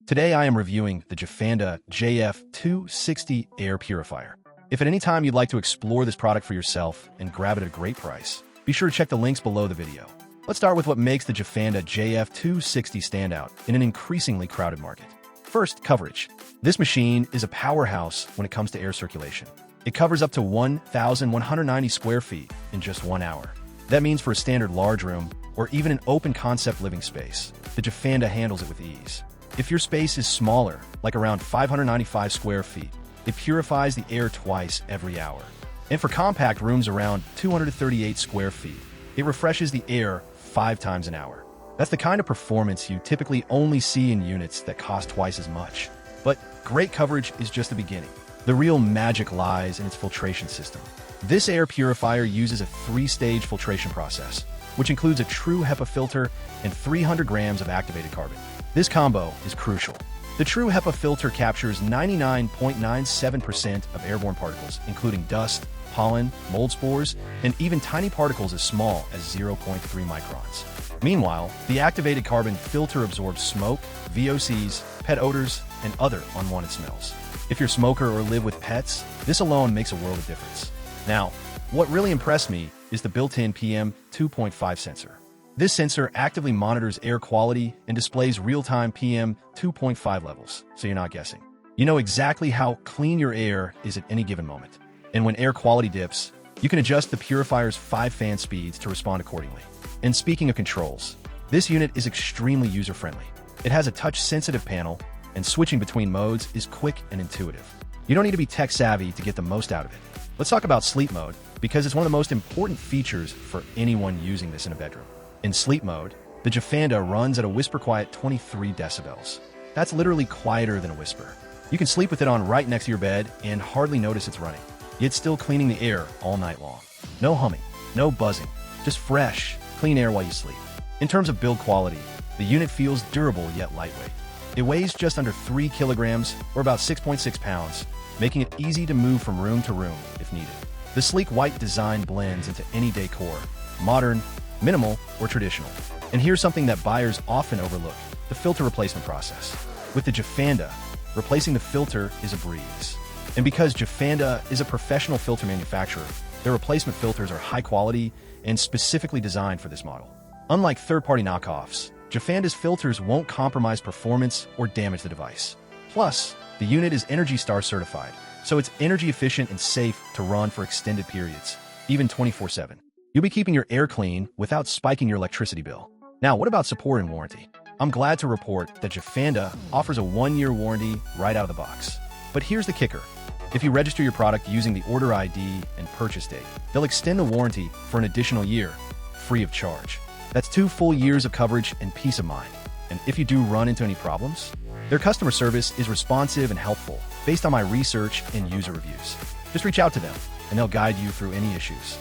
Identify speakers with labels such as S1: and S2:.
S1: Today I am reviewing the Jafanda JF260 Air Purifier. If at any time you'd like to explore this product for yourself and grab it at a great price, be sure to check the links below the video. Let's start with what makes the Jafanda JF260 stand out in an increasingly crowded market. First, coverage. This machine is a powerhouse when it comes to air circulation. It covers up to 1,190 square feet in just 1 hour. That means for a standard large room, or even an open-concept living space, the Jafanda handles it with ease. If your space is smaller, like around 595 square feet, it purifies the air twice every hour. And for compact rooms around 238 square feet, it refreshes the air 5 times an hour. That's the kind of performance you typically only see in units that cost twice as much. But great coverage is just the beginning. The real magic lies in its filtration system. This air purifier uses a 3-stage filtration process, which includes a True HEPA filter and 300 grams of activated carbon. This combo is crucial. The True HEPA filter captures 99.97% of airborne particles, including dust, pollen, mold spores, and even tiny particles as small as 0.3 microns. Meanwhile, the activated carbon filter absorbs smoke, VOCs, pet odors, and other unwanted smells. If you're a smoker or live with pets, this alone makes a world of difference. Now, what really impressed me is the built-in PM 2.5 sensor. This sensor actively monitors air quality and displays real-time PM 2.5 levels, so you're not guessing. You know exactly how clean your air is at any given moment. And when air quality dips, you can adjust the purifier's 5 fan speeds to respond accordingly. And speaking of controls, this unit is extremely user-friendly. It has a touch-sensitive panel, and switching between modes is quick and intuitive. You don't need to be tech-savvy to get the most out of it. Let's talk about sleep mode, because it's one of the most important features for anyone using this in a bedroom. In sleep mode, the Jafanda runs at a whisper-quiet 23 decibels. That's literally quieter than a whisper. You can sleep with it on right next to your bed and hardly notice it's running. It's still cleaning the air all night long. No humming, no buzzing, just fresh, clean air while you sleep. In terms of build quality, the unit feels durable yet lightweight. It weighs just under 3 kilograms, or about 6.6 pounds, making it easy to move from room to room if needed. The sleek white design blends into any decor, modern, minimal, or traditional. And here's something that buyers often overlook: the filter replacement process. With the Jafanda, replacing the filter is a breeze. And because Jafanda is a professional filter manufacturer, their replacement filters are high quality and specifically designed for this model. Unlike third-party knockoffs, Jafanda's filters won't compromise performance or damage the device. Plus, the unit is ENERGY STAR certified, so it's energy efficient and safe to run for extended periods, even 24/7. You'll be keeping your air clean without spiking your electricity bill. Now, what about support and warranty? I'm glad to report that Jafanda offers a 1-year warranty right out of the box. But here's the kicker. If you register your product using the order ID and purchase date, they'll extend the warranty for an additional year, free of charge. That's 2 full years of coverage and peace of mind. And if you do run into any problems, their customer service is responsive and helpful based on my research and user reviews. Just reach out to them, and they'll guide you through any issues.